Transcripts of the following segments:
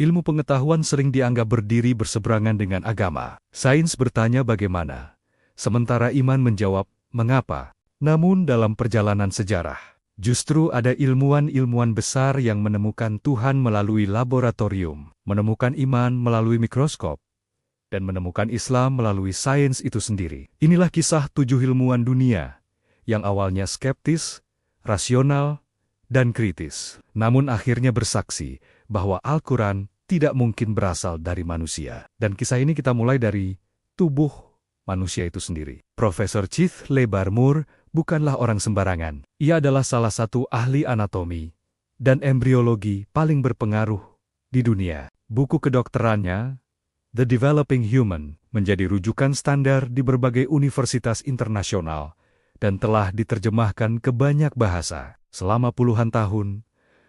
Ilmu pengetahuan sering dianggap berdiri berseberangan dengan agama. Sains bertanya bagaimana, sementara iman menjawab mengapa. Namun dalam perjalanan sejarah, justru ada ilmuwan-ilmuwan besar yang menemukan Tuhan melalui laboratorium, menemukan iman melalui mikroskop, dan menemukan Islam melalui sains itu sendiri. Inilah kisah 7 ilmuwan dunia yang awalnya skeptis, rasional, dan kritis. Namun akhirnya bersaksi bahwa Al-Quran tidak mungkin berasal dari manusia. Dan kisah ini kita mulai dari tubuh manusia itu sendiri. Profesor Keith Barmore bukanlah orang sembarangan. Ia adalah salah satu ahli anatomi dan embriologi paling berpengaruh di dunia. Buku kedokterannya, The Developing Human, menjadi rujukan standar di berbagai universitas internasional dan telah diterjemahkan ke banyak bahasa. Selama puluhan tahun,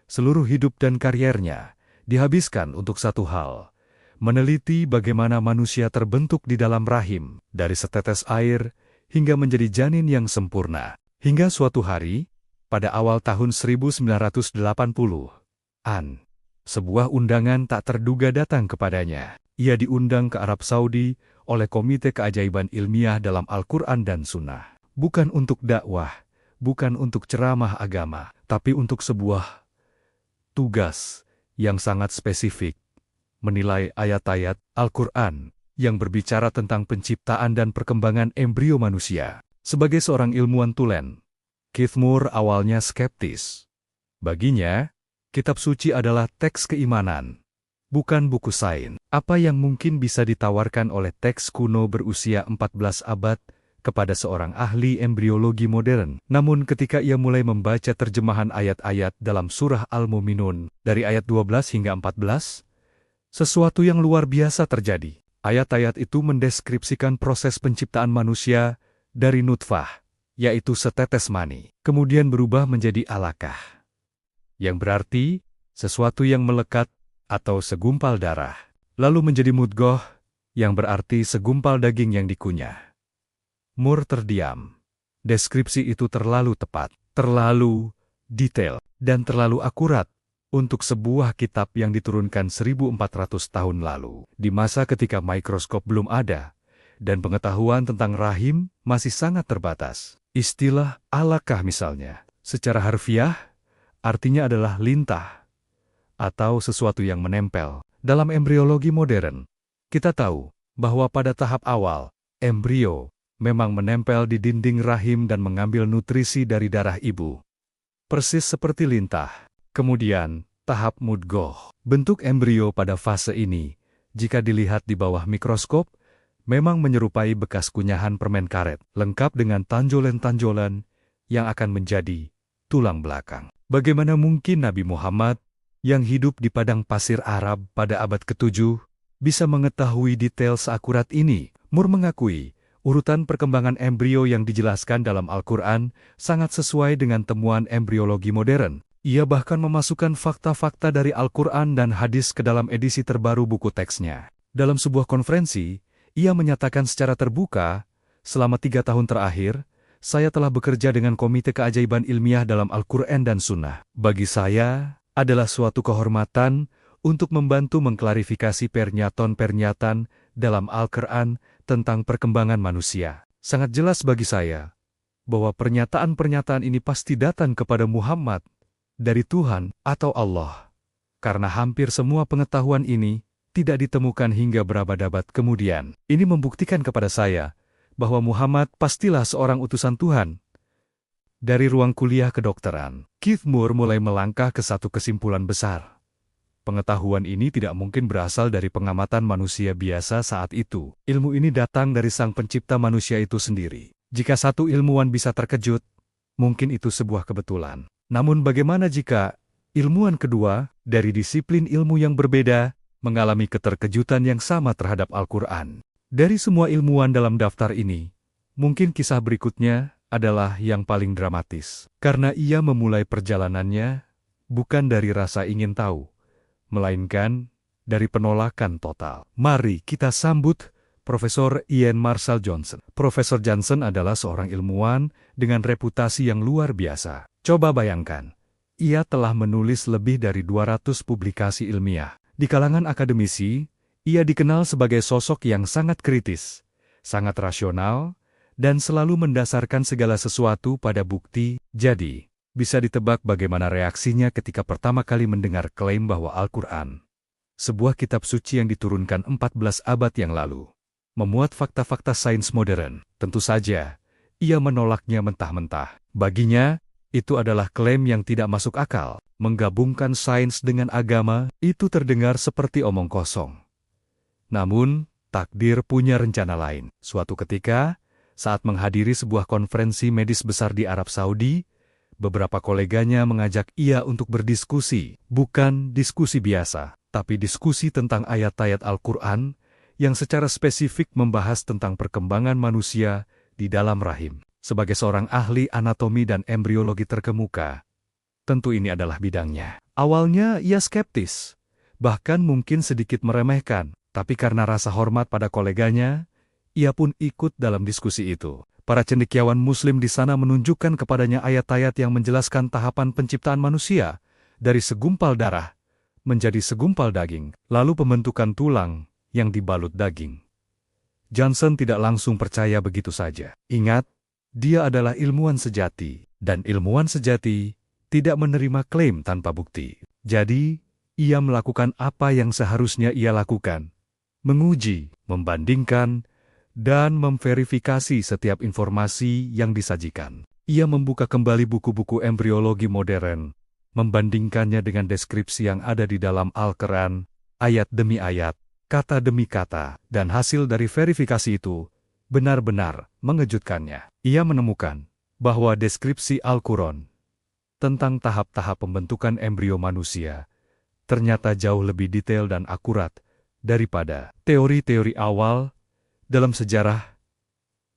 seluruh hidup dan karyernya dihabiskan untuk satu hal, meneliti bagaimana manusia terbentuk di dalam rahim, dari setetes air hingga menjadi janin yang sempurna. Hingga suatu hari, pada awal tahun 1980-an, sebuah undangan tak terduga datang kepadanya. Ia diundang ke Arab Saudi oleh Komite Keajaiban Ilmiah dalam Al-Quran dan Sunnah. Bukan untuk dakwah, bukan untuk ceramah agama, tapi untuk sebuah tugas yang sangat spesifik, menilai ayat-ayat Al-Quran yang berbicara tentang penciptaan dan perkembangan embrio manusia. Sebagai seorang ilmuwan tulen, Keith Moore awalnya skeptis. Baginya, kitab suci adalah teks keimanan, bukan buku sains. Apa yang mungkin bisa ditawarkan oleh teks kuno berusia 14 abad kepada seorang ahli embriologi modern? Namun ketika ia mulai membaca terjemahan ayat-ayat dalam surah Al-Mu'minun, dari ayat 12 hingga 14, sesuatu yang luar biasa terjadi. Ayat-ayat itu mendeskripsikan proses penciptaan manusia dari nutfah, yaitu setetes mani, kemudian berubah menjadi alaqah, yang berarti sesuatu yang melekat atau segumpal darah, lalu menjadi mudghah, yang berarti segumpal daging yang dikunyah. Moore terdiam. Deskripsi itu terlalu tepat, terlalu detail, dan terlalu akurat untuk sebuah kitab yang diturunkan 1400 tahun lalu, di masa ketika mikroskop belum ada, dan pengetahuan tentang rahim masih sangat terbatas. Istilah alaqah misalnya, secara harfiah, artinya adalah lintah, atau sesuatu yang menempel. Dalam embriologi modern, kita tahu bahwa pada tahap awal, embrio memang menempel di dinding rahim dan mengambil nutrisi dari darah ibu, persis seperti lintah. Kemudian, tahap mudghah. Bentuk embrio pada fase ini, jika dilihat di bawah mikroskop, memang menyerupai bekas kunyahan permen karet, lengkap dengan tanjolan-tanjolan yang akan menjadi tulang belakang. Bagaimana mungkin Nabi Muhammad yang hidup di padang pasir Arab pada abad ke-7 bisa mengetahui detail seakurat ini? Moore mengakui, urutan perkembangan embrio yang dijelaskan dalam Al-Quran sangat sesuai dengan temuan embriologi modern. Ia bahkan memasukkan fakta-fakta dari Al-Quran dan hadis ke dalam edisi terbaru buku teksnya. Dalam sebuah konferensi, ia menyatakan secara terbuka, selama 3 tahun terakhir, saya telah bekerja dengan Komite Keajaiban Ilmiah dalam Al-Quran dan Sunnah. Bagi saya, adalah suatu kehormatan untuk membantu mengklarifikasi pernyataan-pernyataan dalam Al-Quran tentang perkembangan manusia. Sangat jelas bagi saya bahwa pernyataan-pernyataan ini pasti datang kepada Muhammad dari Tuhan atau Allah, karena hampir semua pengetahuan ini tidak ditemukan hingga berabad-abad kemudian. Ini membuktikan kepada saya bahwa Muhammad pastilah seorang utusan Tuhan. Dari ruang kuliah kedokteran, Keith Moore mulai melangkah ke satu kesimpulan besar. Pengetahuan ini tidak mungkin berasal dari pengamatan manusia biasa saat itu. Ilmu ini datang dari sang pencipta manusia itu sendiri. Jika satu ilmuwan bisa terkejut, mungkin itu sebuah kebetulan. Namun bagaimana jika ilmuwan kedua, dari disiplin ilmu yang berbeda, mengalami keterkejutan yang sama terhadap Al-Quran? Dari semua ilmuwan dalam daftar ini, mungkin kisah berikutnya adalah yang paling dramatis. Karena ia memulai perjalanannya bukan dari rasa ingin tahu, melainkan dari penolakan total. Mari kita sambut Profesor Ian Marshall Johnson. Profesor Johnson adalah seorang ilmuwan dengan reputasi yang luar biasa. Coba bayangkan, ia telah menulis lebih dari 200 publikasi ilmiah Di kalangan akademisi, ia dikenal sebagai sosok yang sangat kritis, sangat rasional, dan selalu mendasarkan segala sesuatu pada bukti. Jadi, bisa ditebak bagaimana reaksinya ketika pertama kali mendengar klaim bahwa Al-Quran, sebuah kitab suci yang diturunkan 14 abad yang lalu, memuat fakta-fakta sains modern. Tentu saja, ia menolaknya mentah-mentah. Baginya, itu adalah klaim yang tidak masuk akal. Menggabungkan sains dengan agama, itu terdengar seperti omong kosong. Namun, takdir punya rencana lain. Suatu ketika, saat menghadiri sebuah konferensi medis besar di Arab Saudi, beberapa koleganya mengajak ia untuk berdiskusi. Bukan diskusi biasa, tapi diskusi tentang ayat-ayat Al-Quran yang secara spesifik membahas tentang perkembangan manusia di dalam rahim. Sebagai seorang ahli anatomi dan embriologi terkemuka, tentu ini adalah bidangnya. Awalnya ia skeptis, bahkan mungkin sedikit meremehkan, tapi karena rasa hormat pada koleganya, ia pun ikut dalam diskusi itu. Para cendekiawan Muslim di sana menunjukkan kepadanya ayat-ayat yang menjelaskan tahapan penciptaan manusia, dari segumpal darah menjadi segumpal daging, lalu pembentukan tulang yang dibalut daging. Johnson tidak langsung percaya begitu saja. Ingat, dia adalah ilmuwan sejati, dan ilmuwan sejati tidak menerima klaim tanpa bukti. Jadi, ia melakukan apa yang seharusnya ia lakukan: menguji, membandingkan, dan memverifikasi setiap informasi yang disajikan. Ia membuka kembali buku-buku embriologi modern, membandingkannya dengan deskripsi yang ada di dalam Al-Quran, ayat demi ayat, kata demi kata, dan hasil dari verifikasi itu benar-benar mengejutkannya. Ia menemukan bahwa deskripsi Al-Quran tentang tahap-tahap pembentukan embrio manusia ternyata jauh lebih detail dan akurat daripada teori-teori awal dalam sejarah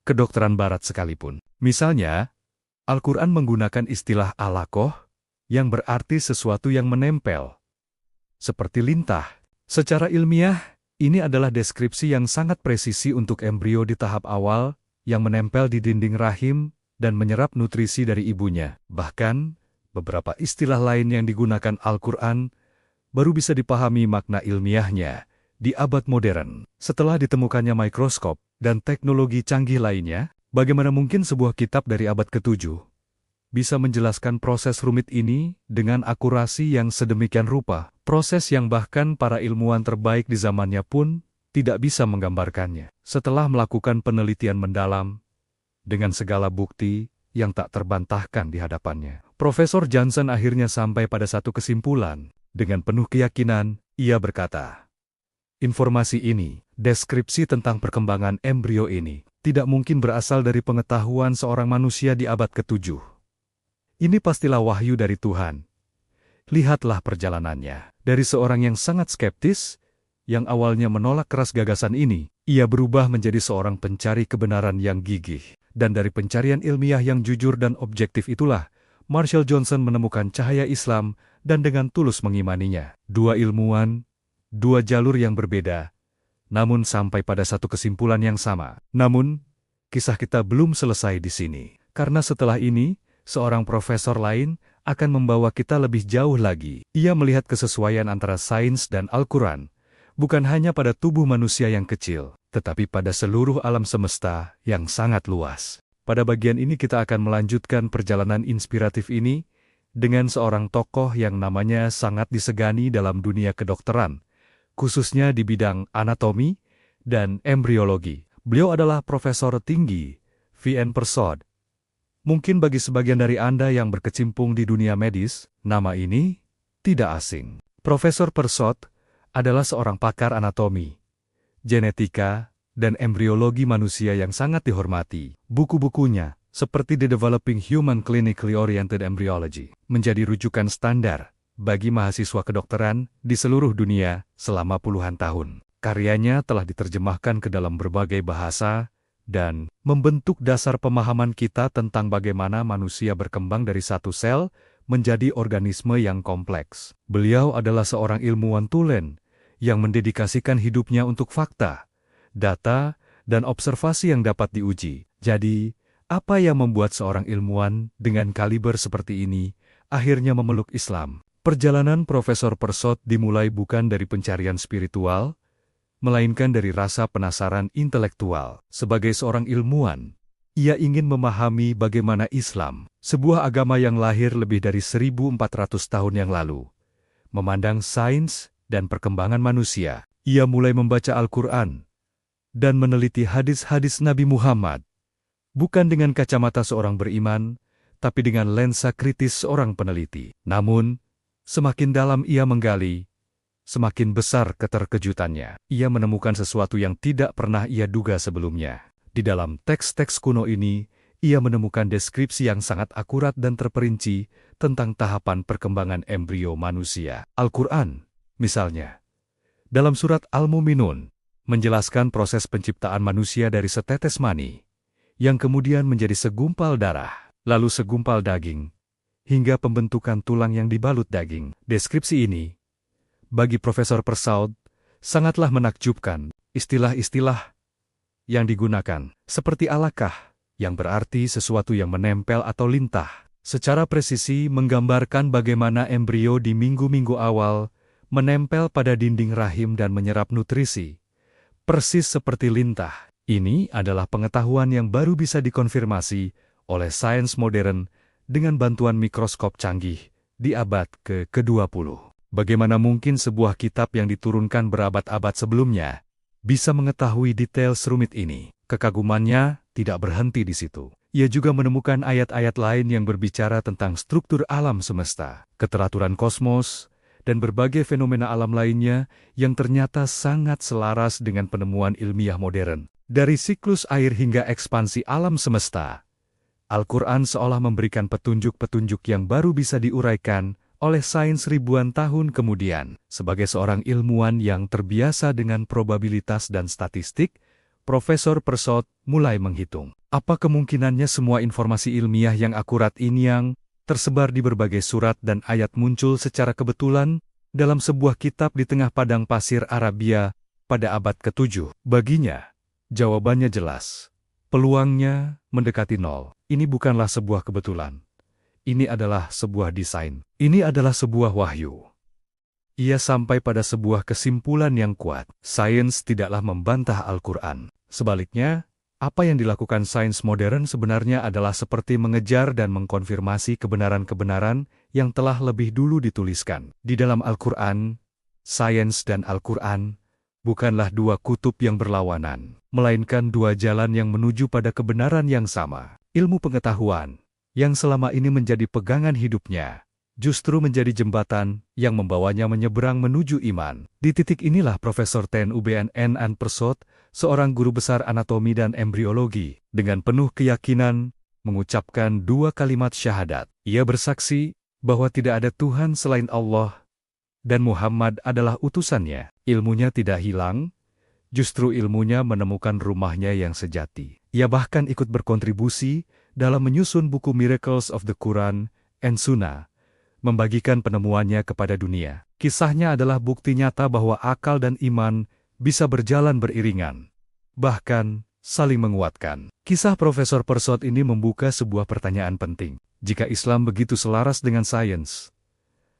kedokteran barat sekalipun. Misalnya, Al-Quran menggunakan istilah alaqoh yang berarti sesuatu yang menempel, seperti lintah. Secara ilmiah, ini adalah deskripsi yang sangat presisi untuk embrio di tahap awal yang menempel di dinding rahim dan menyerap nutrisi dari ibunya. Bahkan, beberapa istilah lain yang digunakan Al-Quran baru bisa dipahami makna ilmiahnya di abad modern. Setelah ditemukannya mikroskop dan teknologi canggih lainnya, bagaimana mungkin sebuah kitab dari abad ke-7 bisa menjelaskan proses rumit ini dengan akurasi yang sedemikian rupa, proses yang bahkan para ilmuwan terbaik di zamannya pun tidak bisa menggambarkannya. Setelah melakukan penelitian mendalam, dengan segala bukti yang tak terbantahkan di hadapannya, Profesor Johnson akhirnya sampai pada satu kesimpulan. Dengan penuh keyakinan, ia berkata, informasi ini, deskripsi tentang perkembangan embrio ini, tidak mungkin berasal dari pengetahuan seorang manusia di abad ke-7. Ini pastilah wahyu dari Tuhan. Lihatlah perjalanannya. Dari seorang yang sangat skeptis, yang awalnya menolak keras gagasan ini, ia berubah menjadi seorang pencari kebenaran yang gigih. Dan dari pencarian ilmiah yang jujur dan objektif itulah, Marshall Johnson menemukan cahaya Islam dan dengan tulus mengimaninya. Dua ilmuwan, dua jalur yang berbeda, namun sampai pada satu kesimpulan yang sama. Namun, kisah kita belum selesai di sini. Karena setelah ini, seorang profesor lain akan membawa kita lebih jauh lagi. Ia melihat kesesuaian antara sains dan Al-Quran, bukan hanya pada tubuh manusia yang kecil, tetapi pada seluruh alam semesta yang sangat luas. Pada bagian ini kita akan melanjutkan perjalanan inspiratif ini dengan seorang tokoh yang namanya sangat disegani dalam dunia kedokteran, khususnya di bidang anatomi dan embriologi. Beliau adalah Profesor Tinggi V.N. Persod. Mungkin bagi sebagian dari Anda yang berkecimpung di dunia medis, nama ini tidak asing. Profesor Persod adalah seorang pakar anatomi, genetika, dan embriologi manusia yang sangat dihormati. Buku-bukunya, seperti The Developing Human Clinically Oriented Embryology, menjadi rujukan standar bagi mahasiswa kedokteran di seluruh dunia selama puluhan tahun. Karyanya telah diterjemahkan ke dalam berbagai bahasa dan membentuk dasar pemahaman kita tentang bagaimana manusia berkembang dari satu sel menjadi organisme yang kompleks. Beliau adalah seorang ilmuwan tulen yang mendedikasikan hidupnya untuk fakta, data, dan observasi yang dapat diuji. Jadi, apa yang membuat seorang ilmuwan dengan kaliber seperti ini akhirnya memeluk Islam? Perjalanan Profesor Persot dimulai bukan dari pencarian spiritual, melainkan dari rasa penasaran intelektual. Sebagai seorang ilmuwan, ia ingin memahami bagaimana Islam, sebuah agama yang lahir lebih dari 1400 tahun yang lalu, memandang sains dan perkembangan manusia. Ia mulai membaca Al-Quran dan meneliti hadis-hadis Nabi Muhammad, bukan dengan kacamata seorang beriman, tapi dengan lensa kritis seorang peneliti. Namun, semakin dalam ia menggali, semakin besar keterkejutannya. Ia menemukan sesuatu yang tidak pernah ia duga sebelumnya. Di dalam teks-teks kuno ini, ia menemukan deskripsi yang sangat akurat dan terperinci tentang tahapan perkembangan embrio manusia. Al-Quran, misalnya, dalam surat Al-Mu'minun, menjelaskan proses penciptaan manusia dari setetes mani, yang kemudian menjadi segumpal darah, lalu segumpal daging, hingga pembentukan tulang yang dibalut daging. Deskripsi ini, bagi Profesor Persot, sangatlah menakjubkan. Istilah-istilah yang digunakan, seperti alakah, yang berarti sesuatu yang menempel atau lintah, secara presisi menggambarkan bagaimana embrio di minggu-minggu awal menempel pada dinding rahim dan menyerap nutrisi, persis seperti lintah. Ini adalah pengetahuan yang baru bisa dikonfirmasi oleh sains modern dengan bantuan mikroskop canggih di abad ke-20. Bagaimana mungkin sebuah kitab yang diturunkan berabad-abad sebelumnya bisa mengetahui detail serumit ini? Kekagumannya tidak berhenti di situ. Ia juga menemukan ayat-ayat lain yang berbicara tentang struktur alam semesta, keteraturan kosmos, dan berbagai fenomena alam lainnya yang ternyata sangat selaras dengan penemuan ilmiah modern. Dari siklus air hingga ekspansi alam semesta, Al-Quran seolah memberikan petunjuk-petunjuk yang baru bisa diuraikan oleh sains ribuan tahun kemudian. Sebagai seorang ilmuwan yang terbiasa dengan probabilitas dan statistik, Profesor Persot mulai menghitung. Apa kemungkinannya semua informasi ilmiah yang akurat ini yang tersebar di berbagai surat dan ayat muncul secara kebetulan dalam sebuah kitab di tengah padang pasir Arabia pada abad ke-7? Baginya, jawabannya jelas. Peluangnya mendekati nol. Ini bukanlah sebuah kebetulan. Ini adalah sebuah desain. Ini adalah sebuah wahyu. Ia sampai pada sebuah kesimpulan yang kuat. Sains tidaklah membantah Al-Quran. Sebaliknya, apa yang dilakukan sains modern sebenarnya adalah seperti mengejar dan mengkonfirmasi kebenaran-kebenaran yang telah lebih dulu dituliskan. Di dalam Al-Quran, sains dan Al-Quran bukanlah dua kutub yang berlawanan, melainkan dua jalan yang menuju pada kebenaran yang sama. Ilmu pengetahuan, yang selama ini menjadi pegangan hidupnya, justru menjadi jembatan yang membawanya menyeberang menuju iman. Di titik inilah Profesor TNUBNN Persot, seorang guru besar anatomi dan embriologi, dengan penuh keyakinan mengucapkan dua kalimat syahadat. Ia bersaksi bahwa tidak ada Tuhan selain Allah dan Muhammad adalah utusannya. Ilmunya tidak hilang, justru ilmunya menemukan rumahnya yang sejati. Ia bahkan ikut berkontribusi dalam menyusun buku Miracles of the Quran and Sunnah, membagikan penemuannya kepada dunia. Kisahnya adalah bukti nyata bahwa akal dan iman bisa berjalan beriringan, bahkan saling menguatkan. Kisah Profesor Persot ini membuka sebuah pertanyaan penting. Jika Islam begitu selaras dengan sains,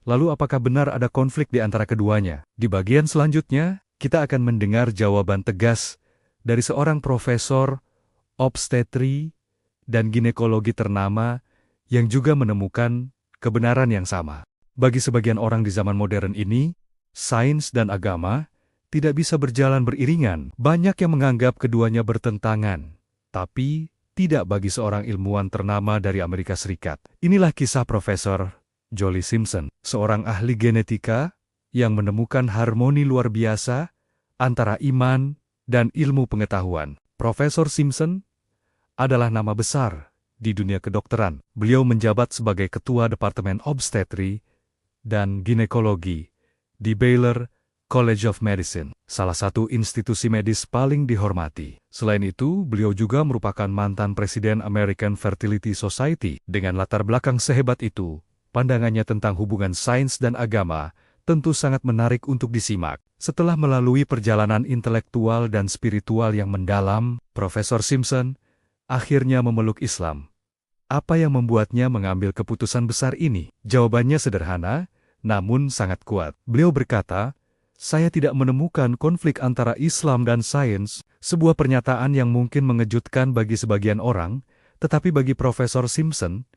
lalu apakah benar ada konflik di antara keduanya? Di bagian selanjutnya, kita akan mendengar jawaban tegas dari seorang profesor obstetri dan ginekologi ternama yang juga menemukan kebenaran yang sama. Bagi sebagian orang di zaman modern ini, sains dan agama tidak bisa berjalan beriringan. Banyak yang menganggap keduanya bertentangan, tapi tidak bagi seorang ilmuwan ternama dari Amerika Serikat. Inilah kisah Profesor Jolie Simpson, seorang ahli genetika yang menemukan harmoni luar biasa antara iman dan ilmu pengetahuan. Profesor Simpson adalah nama besar di dunia kedokteran. Beliau menjabat sebagai Ketua Departemen Obstetri dan Ginekologi di Baylor College of Medicine, salah satu institusi medis paling dihormati. Selain itu, beliau juga merupakan mantan Presiden American Fertility Society. Dengan latar belakang sehebat itu, pandangannya tentang hubungan sains dan agama tentu sangat menarik untuk disimak. Setelah melalui perjalanan intelektual dan spiritual yang mendalam, Profesor Simpson akhirnya memeluk Islam. Apa yang membuatnya mengambil keputusan besar ini? Jawabannya sederhana, namun sangat kuat. Beliau berkata, "Saya tidak menemukan konflik antara Islam dan sains," sebuah pernyataan yang mungkin mengejutkan bagi sebagian orang, tetapi bagi Profesor Simpson,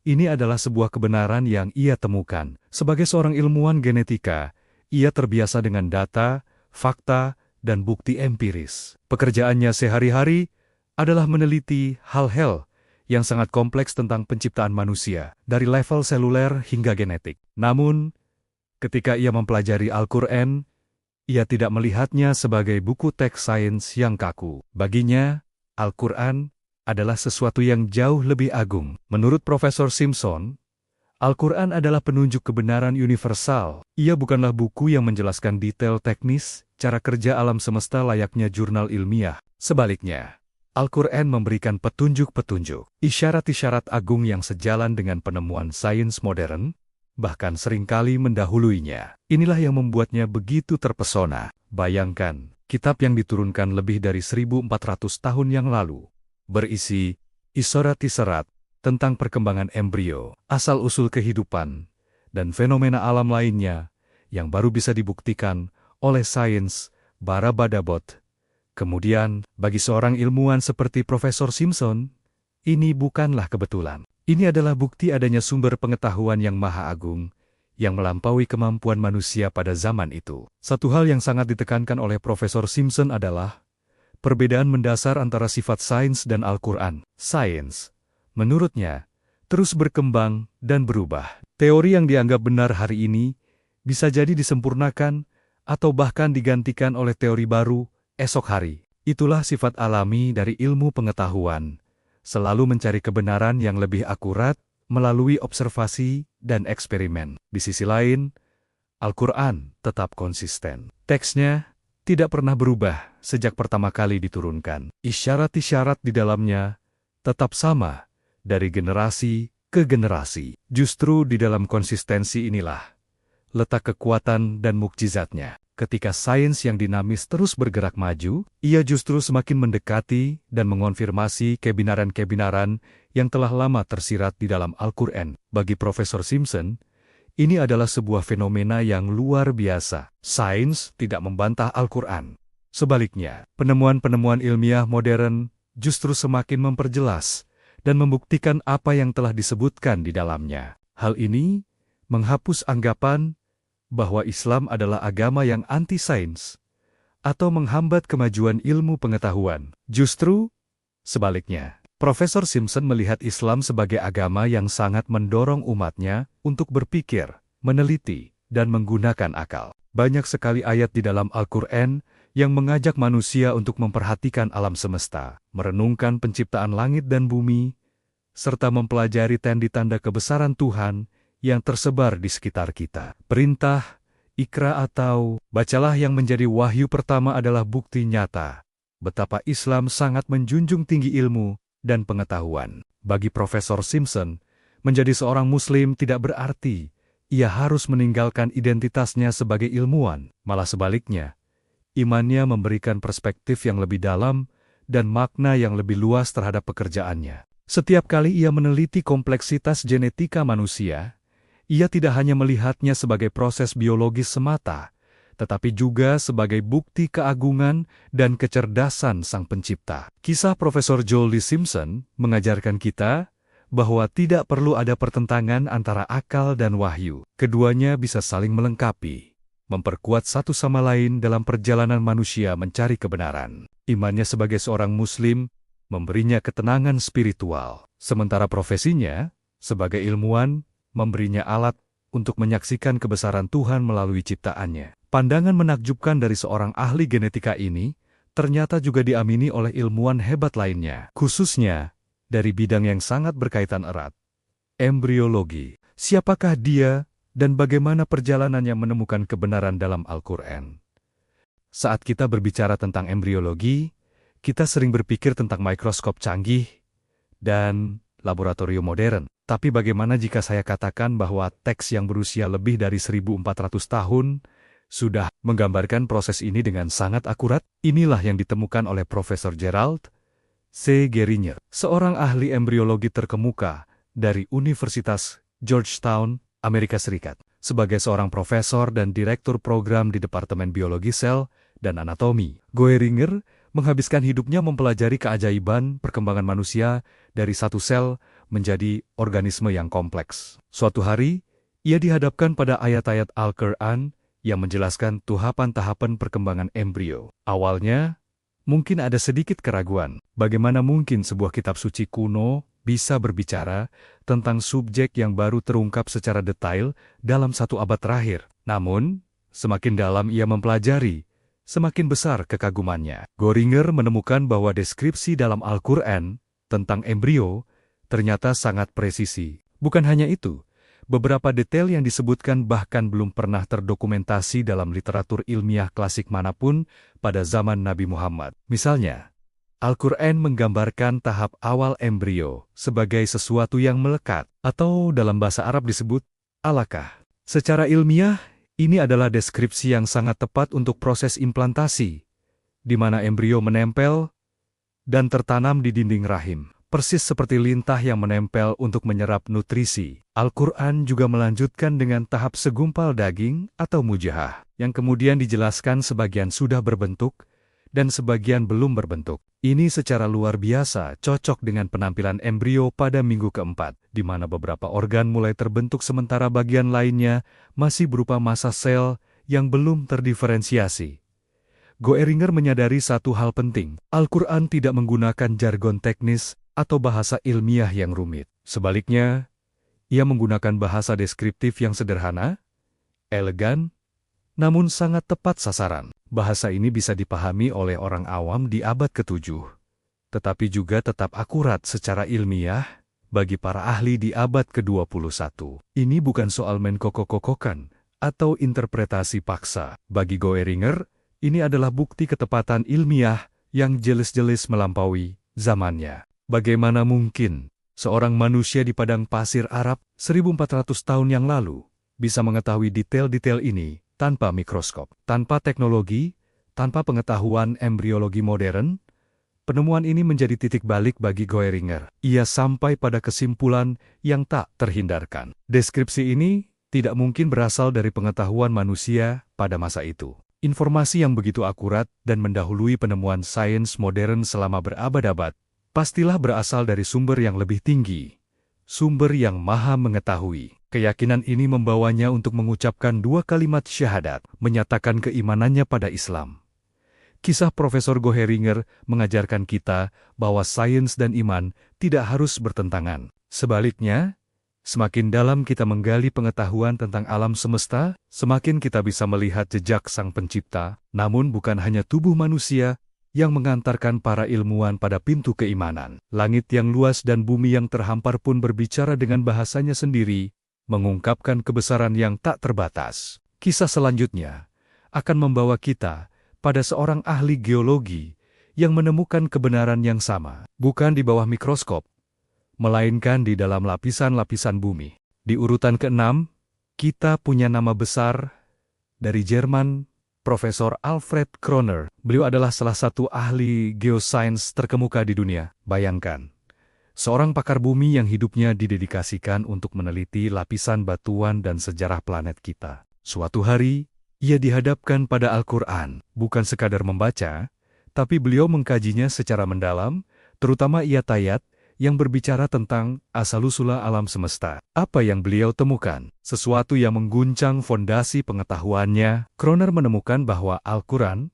ini adalah sebuah kebenaran yang ia temukan. Sebagai seorang ilmuwan genetika, ia terbiasa dengan data, fakta, dan bukti empiris. Pekerjaannya sehari-hari adalah meneliti hal-hal yang sangat kompleks tentang penciptaan manusia, dari level seluler hingga genetik. Namun, ketika ia mempelajari Al-Quran, ia tidak melihatnya sebagai buku teks sains yang kaku. Baginya, Al-Quran adalah sesuatu yang jauh lebih agung. Menurut Profesor Simpson, Al-Quran adalah penunjuk kebenaran universal. Ia bukanlah buku yang menjelaskan detail teknis, cara kerja alam semesta layaknya jurnal ilmiah. Sebaliknya, Al-Quran memberikan petunjuk-petunjuk, isyarat-isyarat agung yang sejalan dengan penemuan sains modern, bahkan seringkali mendahuluinya. Inilah yang membuatnya begitu terpesona. Bayangkan, kitab yang diturunkan lebih dari 1400 tahun yang lalu, berisi isyarat-isyarat tentang perkembangan embrio, asal-usul kehidupan, dan fenomena alam lainnya yang baru bisa dibuktikan oleh sains Barabadabot. Kemudian, bagi seorang ilmuwan seperti Profesor Simpson, ini bukanlah kebetulan. Ini adalah bukti adanya sumber pengetahuan yang maha agung, yang melampaui kemampuan manusia pada zaman itu. Satu hal yang sangat ditekankan oleh Profesor Simpson adalah perbedaan mendasar antara sifat sains dan Al-Quran. Sains, menurutnya, terus berkembang dan berubah. Teori yang dianggap benar hari ini bisa jadi disempurnakan atau bahkan digantikan oleh teori baru esok hari. Itulah sifat alami dari ilmu pengetahuan, selalu mencari kebenaran yang lebih akurat melalui observasi dan eksperimen. Di sisi lain, Al-Quran tetap konsisten. Teksnya tidak pernah berubah sejak pertama kali diturunkan. Isyarat-isyarat di dalamnya tetap sama dari generasi ke generasi. Justru di dalam konsistensi inilah letak kekuatan dan mukjizatnya. Ketika sains yang dinamis terus bergerak maju, ia justru semakin mendekati dan mengonfirmasi kebenaran-kebenaran yang telah lama tersirat di dalam Al-Quran. Bagi Profesor Simpson, ini adalah sebuah fenomena yang luar biasa. Sains tidak membantah Al-Quran. Sebaliknya, penemuan-penemuan ilmiah modern justru semakin memperjelas dan membuktikan apa yang telah disebutkan di dalamnya. Hal ini menghapus anggapan bahwa Islam adalah agama yang anti-sains atau menghambat kemajuan ilmu pengetahuan. Justru sebaliknya, Profesor Simpson melihat Islam sebagai agama yang sangat mendorong umatnya untuk berpikir, meneliti, dan menggunakan akal. Banyak sekali ayat di dalam Al-Quran yang mengajak manusia untuk memperhatikan alam semesta, merenungkan penciptaan langit dan bumi, serta mempelajari tanda-tanda kebesaran Tuhan yang tersebar di sekitar kita. Perintah, Iqra atau bacalah yang menjadi wahyu pertama adalah bukti nyata betapa Islam sangat menjunjung tinggi ilmu dan pengetahuan. Bagi Profesor Simpson, menjadi seorang Muslim tidak berarti ia harus meninggalkan identitasnya sebagai ilmuwan. Malah sebaliknya, imannya memberikan perspektif yang lebih dalam dan makna yang lebih luas terhadap pekerjaannya. Setiap kali ia meneliti kompleksitas genetika manusia, ia tidak hanya melihatnya sebagai proses biologis semata, tetapi juga sebagai bukti keagungan dan kecerdasan Sang Pencipta. Kisah Profesor Joel D. Simpson mengajarkan kita bahwa tidak perlu ada pertentangan antara akal dan wahyu. Keduanya bisa saling melengkapi, memperkuat satu sama lain dalam perjalanan manusia mencari kebenaran. Imannya sebagai seorang Muslim memberinya ketenangan spiritual, sementara profesinya sebagai ilmuwan memberinya alat untuk menyaksikan kebesaran Tuhan melalui ciptaannya. Pandangan menakjubkan dari seorang ahli genetika ini ternyata juga diamini oleh ilmuwan hebat lainnya, khususnya dari bidang yang sangat berkaitan erat, embriologi. Siapakah dia dan bagaimana perjalanannya menemukan kebenaran dalam Al-Quran? Saat kita berbicara tentang embriologi, kita sering berpikir tentang mikroskop canggih dan laboratorium modern. Tapi bagaimana jika saya katakan bahwa teks yang berusia lebih dari 1400 tahun sudah menggambarkan proses ini dengan sangat akurat? Inilah yang ditemukan oleh Profesor Gerald C. Geringer, seorang ahli embriologi terkemuka dari Universitas Georgetown, Amerika Serikat. sebagai seorang profesor dan direktur program di Departemen Biologi Sel dan Anatomi. Goeringer menghabiskan hidupnya mempelajari keajaiban perkembangan manusia dari satu sel menjadi organisme yang kompleks. Suatu hari, ia dihadapkan pada ayat-ayat Al-Quran yang menjelaskan tahapan-tahapan perkembangan embrio. Awalnya, mungkin ada sedikit keraguan. Bagaimana mungkin sebuah kitab suci kuno bisa berbicara tentang subjek yang baru terungkap secara detail dalam satu abad terakhir? Namun, semakin dalam ia mempelajari, semakin besar kekagumannya. Goeringer menemukan bahwa deskripsi dalam Al-Quran tentang embrio ternyata sangat presisi. Bukan hanya itu, beberapa detail yang disebutkan bahkan belum pernah terdokumentasi dalam literatur ilmiah klasik manapun pada zaman Nabi Muhammad. Misalnya, Al-Quran menggambarkan tahap awal embrio sebagai sesuatu yang melekat, atau dalam bahasa Arab disebut alaqah. Secara ilmiah, ini adalah deskripsi yang sangat tepat untuk proses implantasi, di mana embrio menempel dan tertanam di dinding rahim. Persis seperti lintah yang menempel untuk menyerap nutrisi. Al-Quran juga melanjutkan dengan tahap segumpal daging atau mujahah, yang kemudian dijelaskan sebagian sudah berbentuk dan sebagian belum berbentuk. Ini secara luar biasa cocok dengan penampilan embrio pada minggu keempat, di mana beberapa organ mulai terbentuk sementara bagian lainnya masih berupa massa sel yang belum terdiferensiasi. Goeringer menyadari satu hal penting, Al-Quran tidak menggunakan jargon teknis atau bahasa ilmiah yang rumit. Sebaliknya, ia menggunakan bahasa deskriptif yang sederhana, elegan, namun sangat tepat sasaran. Bahasa ini bisa dipahami oleh orang awam di abad ke-7, tetapi juga tetap akurat secara ilmiah bagi para ahli di abad ke-21. Ini bukan soal main kokok-kokokan atau interpretasi paksa. Bagi Goeringer, ini adalah bukti ketepatan ilmiah yang jelas-jelas melampaui zamannya. Bagaimana mungkin seorang manusia di padang pasir Arab 1400 tahun yang lalu bisa mengetahui detail-detail ini tanpa mikroskop, tanpa teknologi, tanpa pengetahuan embriologi modern? Penemuan ini menjadi titik balik bagi Goeringer. Ia sampai pada kesimpulan yang tak terhindarkan. Deskripsi ini tidak mungkin berasal dari pengetahuan manusia pada masa itu. Informasi yang begitu akurat dan mendahului penemuan sains modern selama berabad-abad, pastilah berasal dari sumber yang lebih tinggi, sumber yang maha mengetahui. Keyakinan ini membawanya untuk mengucapkan 2 kalimat syahadat, menyatakan keimanannya pada Islam. Kisah Profesor Goeringer mengajarkan kita bahwa sains dan iman tidak harus bertentangan. Sebaliknya, semakin dalam kita menggali pengetahuan tentang alam semesta, semakin kita bisa melihat jejak Sang Pencipta, namun bukan hanya tubuh manusia yang mengantarkan para ilmuwan pada pintu keimanan. Langit yang luas dan bumi yang terhampar pun berbicara dengan bahasanya sendiri, mengungkapkan kebesaran yang tak terbatas. Kisah selanjutnya akan membawa kita pada seorang ahli geologi yang menemukan kebenaran yang sama, bukan di bawah mikroskop, melainkan di dalam lapisan-lapisan bumi. Di urutan ke-6, kita punya nama besar dari Jerman, Profesor Alfred Kroner. Beliau adalah salah satu ahli geosains terkemuka di dunia. Bayangkan, seorang pakar bumi yang hidupnya didedikasikan untuk meneliti lapisan batuan dan sejarah planet kita. Suatu hari, ia dihadapkan pada Al-Quran, bukan sekadar membaca, tapi beliau mengkajinya secara mendalam, terutama ayat-ayat yang berbicara tentang asal-usul alam semesta. Apa yang beliau temukan? Sesuatu yang mengguncang fondasi pengetahuannya. Kroner menemukan bahwa Al-Quran,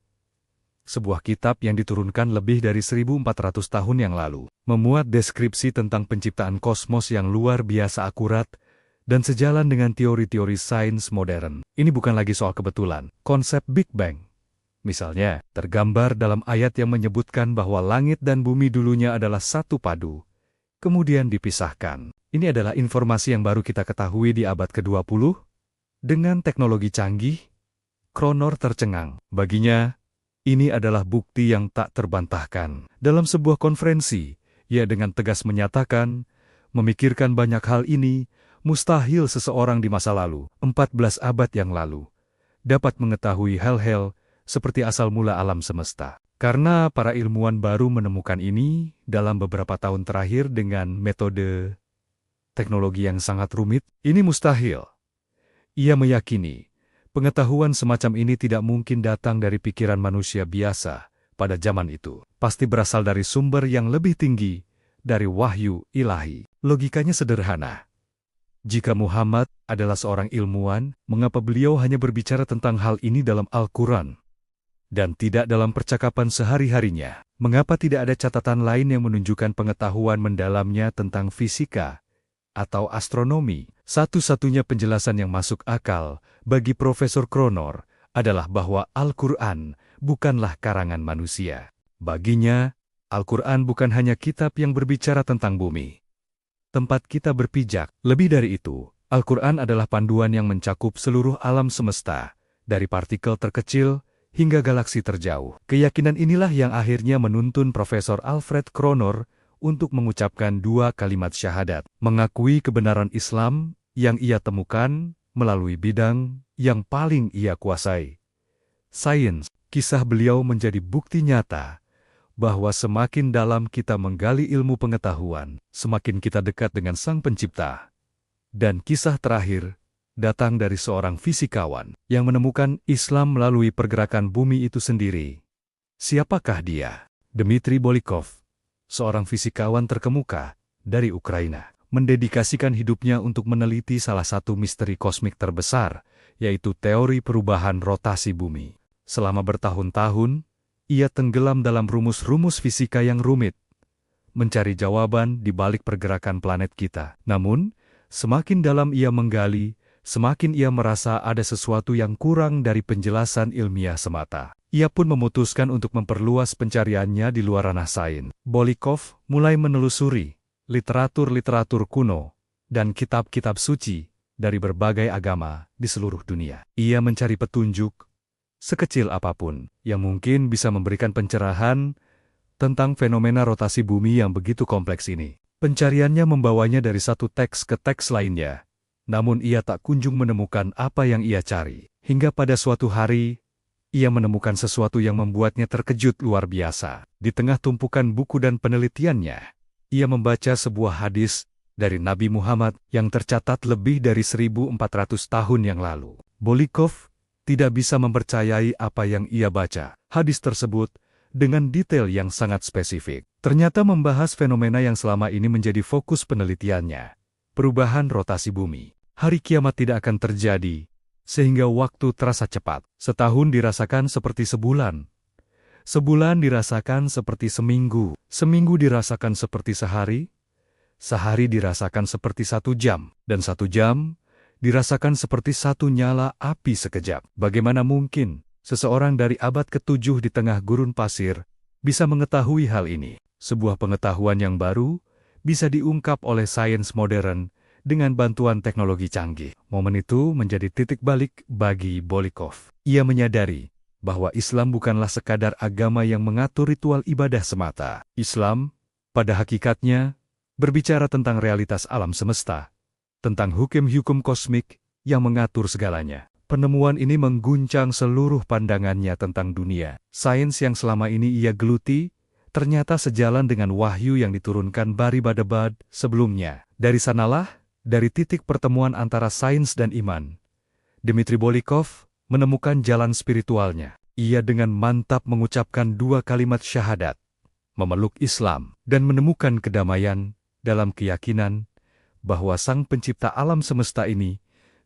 sebuah kitab yang diturunkan lebih dari 1400 tahun yang lalu, memuat deskripsi tentang penciptaan kosmos yang luar biasa akurat dan sejalan dengan teori-teori sains modern. Ini bukan lagi soal kebetulan. Konsep Big Bang, misalnya, tergambar dalam ayat yang menyebutkan bahwa langit dan bumi dulunya adalah satu padu, kemudian dipisahkan. Ini adalah informasi yang baru kita ketahui di abad ke-20. Dengan teknologi canggih, Kroner tercengang. Baginya, ini adalah bukti yang tak terbantahkan. Dalam sebuah konferensi, ia dengan tegas menyatakan, memikirkan banyak hal ini, mustahil seseorang di masa lalu, 14 abad yang lalu, dapat mengetahui hal-hal seperti asal mula alam semesta. Karena para ilmuwan baru menemukan ini dalam beberapa tahun terakhir dengan metode teknologi yang sangat rumit, ini mustahil. Ia meyakini, pengetahuan semacam ini tidak mungkin datang dari pikiran manusia biasa pada zaman itu. Pasti berasal dari sumber yang lebih tinggi, dari wahyu ilahi. Logikanya sederhana. Jika Muhammad adalah seorang ilmuwan, mengapa beliau hanya berbicara tentang hal ini dalam Al-Quran dan tidak dalam percakapan sehari-harinya? Mengapa tidak ada catatan lain yang menunjukkan pengetahuan mendalamnya tentang fisika atau astronomi? Satu-satunya penjelasan yang masuk akal bagi Profesor Cronor adalah bahwa Al-Quran bukanlah karangan manusia. Baginya, Al-Quran bukan hanya kitab yang berbicara tentang bumi, tempat kita berpijak. Lebih dari itu, Al-Quran adalah panduan yang mencakup seluruh alam semesta, dari partikel terkecil hingga galaksi terjauh. Keyakinan inilah yang akhirnya menuntun Profesor Alfred Cronor untuk mengucapkan 2 kalimat syahadat, mengakui kebenaran Islam yang ia temukan melalui bidang yang paling ia kuasai, sains. Kisah beliau menjadi bukti nyata bahwa semakin dalam kita menggali ilmu pengetahuan, semakin kita dekat dengan Sang Pencipta. Dan kisah terakhir datang dari seorang fisikawan yang menemukan Islam melalui pergerakan bumi itu sendiri. Siapakah dia? Dmitri Bolikov, seorang fisikawan terkemuka dari Ukraina, mendedikasikan hidupnya untuk meneliti salah satu misteri kosmik terbesar, yaitu teori perubahan rotasi bumi. Selama bertahun-tahun, ia tenggelam dalam rumus-rumus fisika yang rumit, mencari jawaban di balik pergerakan planet kita. Namun, semakin dalam ia menggali, semakin ia merasa ada sesuatu yang kurang dari penjelasan ilmiah semata. Ia pun memutuskan untuk memperluas pencariannya di luar ranah sains. Bolikov mulai menelusuri literatur-literatur kuno dan kitab-kitab suci dari berbagai agama di seluruh dunia. Ia mencari petunjuk, sekecil apapun, yang mungkin bisa memberikan pencerahan tentang fenomena rotasi bumi yang begitu kompleks ini. Pencariannya membawanya dari satu teks ke teks lainnya, namun ia tak kunjung menemukan apa yang ia cari. Hingga pada suatu hari, ia menemukan sesuatu yang membuatnya terkejut luar biasa. Di tengah tumpukan buku dan penelitiannya, ia membaca sebuah hadis dari Nabi Muhammad yang tercatat lebih dari 1400 tahun yang lalu. Bolikov tidak bisa mempercayai apa yang ia baca. Hadis tersebut dengan detail yang sangat spesifik ternyata membahas fenomena yang selama ini menjadi fokus penelitiannya, perubahan rotasi bumi. Hari kiamat tidak akan terjadi, sehingga waktu terasa cepat. Setahun dirasakan seperti sebulan, sebulan dirasakan seperti seminggu, seminggu dirasakan seperti sehari, sehari dirasakan seperti 1 jam, dan 1 jam dirasakan seperti 1 nyala api sekejap. Bagaimana mungkin seseorang dari abad ke-7 di tengah gurun pasir bisa mengetahui hal ini? Sebuah pengetahuan yang baru bisa diungkap oleh sains modern dengan bantuan teknologi canggih. Momen itu menjadi titik balik bagi Bolikov. Ia menyadari bahwa Islam bukanlah sekadar agama yang mengatur ritual ibadah semata. Islam, pada hakikatnya, berbicara tentang realitas alam semesta, tentang hukum-hukum kosmik yang mengatur segalanya. Penemuan ini mengguncang seluruh pandangannya tentang dunia. Sains yang selama ini ia geluti, ternyata sejalan dengan wahyu yang diturunkan Bari-Badabad sebelumnya. Dari sanalah, dari titik pertemuan antara sains dan iman, Dmitri Bolikov menemukan jalan spiritualnya. Ia dengan mantap mengucapkan 2 kalimat syahadat, memeluk Islam, dan menemukan kedamaian dalam keyakinan bahwa Sang Pencipta alam semesta ini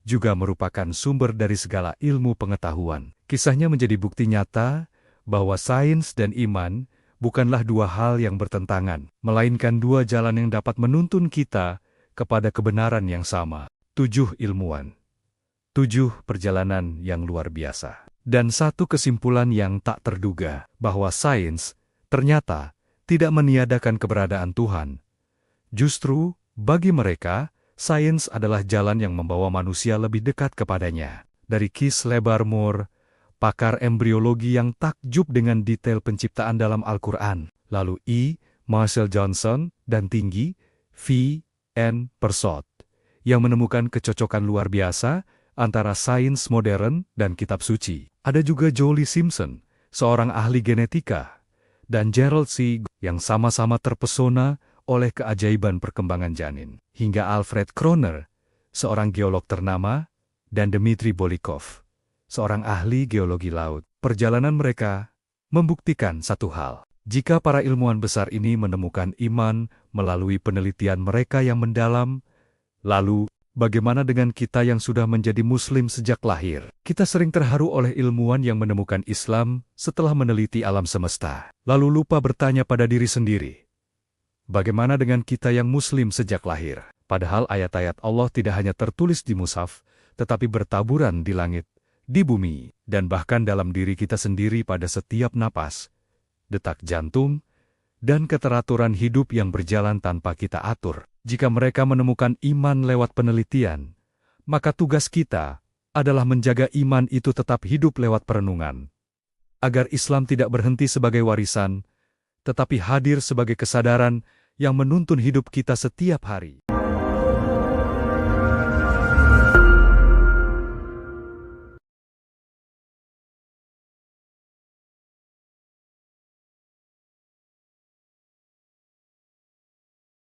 juga merupakan sumber dari segala ilmu pengetahuan. Kisahnya menjadi bukti nyata bahwa sains dan iman bukanlah 2 hal yang bertentangan, melainkan 2 jalan yang dapat menuntun kita kepada kebenaran yang sama. 7 ilmuwan, 7 perjalanan yang luar biasa, dan 1 kesimpulan yang tak terduga, bahwa sains ternyata tidak meniadakan keberadaan Tuhan. Justru, bagi mereka, sains adalah jalan yang membawa manusia lebih dekat kepadanya. Dari Kees Barmore, pakar embriologi yang takjub dengan detail penciptaan dalam Al-Quran, lalu Marshall Johnson, dan tinggi V.N. Persot, yang menemukan kecocokan luar biasa antara sains modern dan kitab suci. Ada juga Jolie Simpson, seorang ahli genetika, dan Gerald C. yang sama-sama terpesona oleh keajaiban perkembangan janin. Hingga Alfred Cronor, seorang geolog ternama, dan Dmitri Bolikov, seorang ahli geologi laut. Perjalanan mereka membuktikan satu hal. Jika para ilmuwan besar ini menemukan iman melalui penelitian mereka yang mendalam, lalu bagaimana dengan kita yang sudah menjadi Muslim sejak lahir? Kita sering terharu oleh ilmuwan yang menemukan Islam setelah meneliti alam semesta, lalu lupa bertanya pada diri sendiri, bagaimana dengan kita yang Muslim sejak lahir? Padahal ayat-ayat Allah tidak hanya tertulis di mushaf, tetapi bertaburan di langit, di bumi, dan bahkan dalam diri kita sendiri pada setiap napas, detak jantung, dan keteraturan hidup yang berjalan tanpa kita atur. Jika mereka menemukan iman lewat penelitian, maka tugas kita adalah menjaga iman itu tetap hidup lewat perenungan, agar Islam tidak berhenti sebagai warisan, tetapi hadir sebagai kesadaran yang menuntun hidup kita setiap hari.